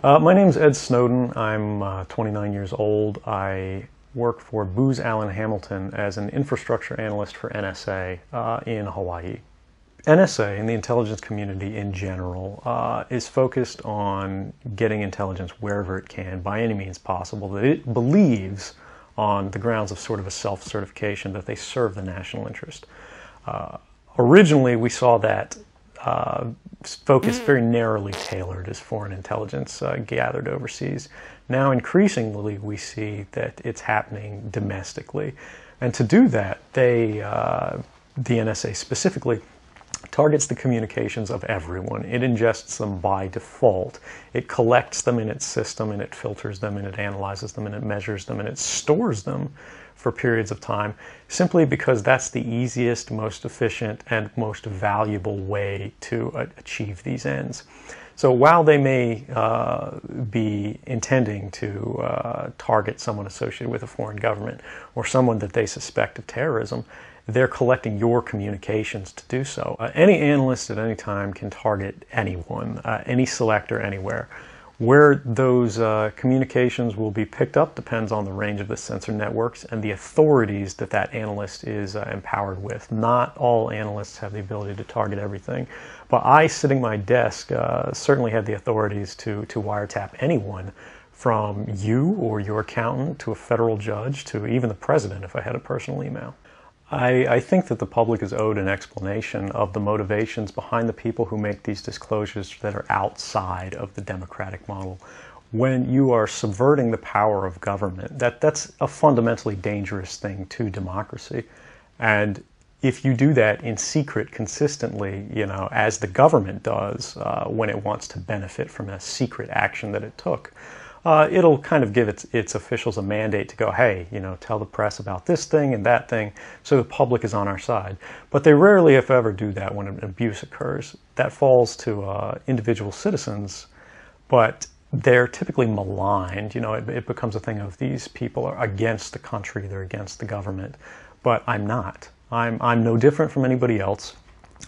My name's Ed Snowden. I'm 29 years old. I work for Booz Allen Hamilton as an infrastructure analyst for NSA in Hawaii. NSA and the intelligence community in general is focused on getting intelligence wherever it can by any means possible that it believes on the grounds of sort of a self-certification that they serve the national interest. Originally, we saw that focus very narrowly tailored as foreign intelligence gathered overseas. Now, increasingly, we see that it's happening domestically. And to do that, the NSA specifically targets the communications of everyone. It ingests them by default. It collects them in its system, and it filters them, and it analyzes them, and it measures them, and it stores them for periods of time, simply because that's the easiest, most efficient, and most valuable way to achieve these ends. So while they may be intending to target someone associated with a foreign government or someone that they suspect of terrorism, they're collecting your communications to do so. Any analyst at any time can target anyone, any selector, anywhere. Where those communications will be picked up depends on the range of the sensor networks and the authorities that that analyst is empowered with. Not all analysts have the ability to target everything, but I, sitting at my desk, certainly had the authorities to wiretap anyone, from you or your accountant to a federal judge to even the president if I had a personal email. I think that the public is owed an explanation of the motivations behind the people who make these disclosures that are outside of the democratic model. When you are subverting the power of government, that's a fundamentally dangerous thing to democracy. And if you do that in secret consistently, as the government does when it wants to benefit from a secret action that it took, it'll kind of give its officials a mandate to go, hey, tell the press about this thing and that thing, so the public is on our side. But they rarely, if ever, do that when an abuse occurs. That falls to individual citizens, but they're typically maligned. It becomes a thing of these people are against the country, they're against the government. But I'm not. I'm no different from anybody else.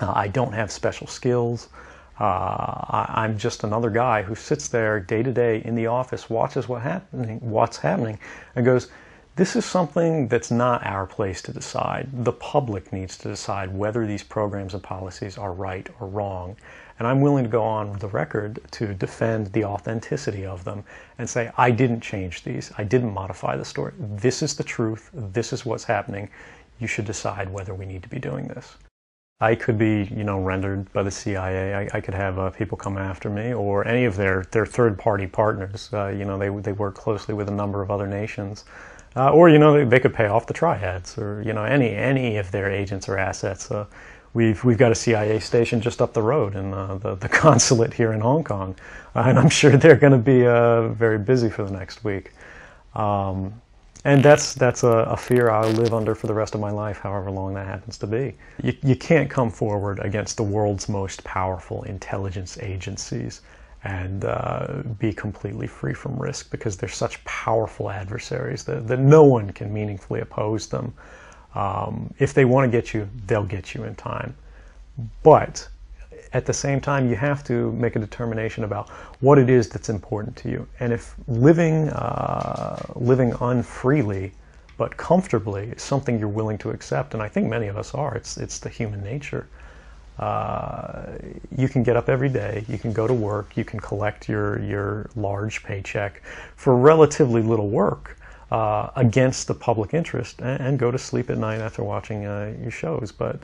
I don't have special skills. I'm just another guy who sits there day to day in the office, watches what's happening, and goes, this is something that's not our place to decide. The public needs to decide whether these programs and policies are right or wrong. And I'm willing to go on the record to defend the authenticity of them and say, I didn't change these. I didn't modify the story. This is the truth. This is what's happening. You should decide whether we need to be doing this. I could be, rendered by the CIA. I could have people come after me, or any of their third-party partners. They work closely with a number of other nations, or they could pay off the triads, or any of their agents or assets. We've got a CIA station just up the road in the consulate here in Hong Kong, and I'm sure they're going to be very busy for the next week. And that's a fear I'll live under for the rest of my life, however long that happens to be. You can't come forward against the world's most powerful intelligence agencies and be completely free from risk, because they're such powerful adversaries that no one can meaningfully oppose them. If they want to get you, they'll get you in time. But at the same time, you have to make a determination about what it is that's important to you. And if living unfreely but comfortably is something you're willing to accept, and I think many of us are, it's the human nature. You can get up every day, you can go to work, you can collect your large paycheck for relatively little work against the public interest, and go to sleep at night after watching your shows. But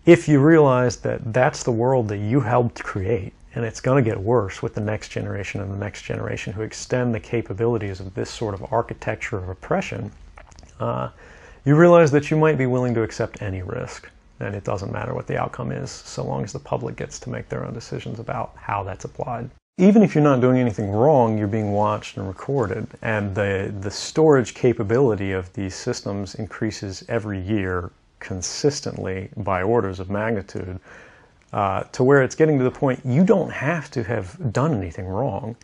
if you realize that that's the world that you helped create, and it's going to get worse with the next generation and the next generation who extend the capabilities of this sort of architecture of oppression, you realize that you might be willing to accept any risk. And it doesn't matter what the outcome is, so long as the public gets to make their own decisions about how that's applied. Even if you're not doing anything wrong, you're being watched and recorded, and the storage capability of these systems increases every year consistently by orders of magnitude, to where it's getting to the point you don't have to have done anything wrong.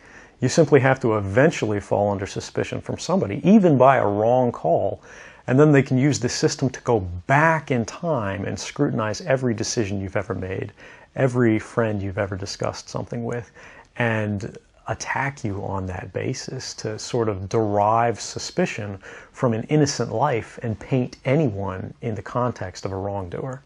You simply have to eventually fall under suspicion from somebody, even by a wrong call, and then they can use the system to go back in time and scrutinize every decision you've ever made, every friend you've ever discussed something with, and attack you on that basis, to sort of derive suspicion from an innocent life and paint anyone in the context of a wrongdoer.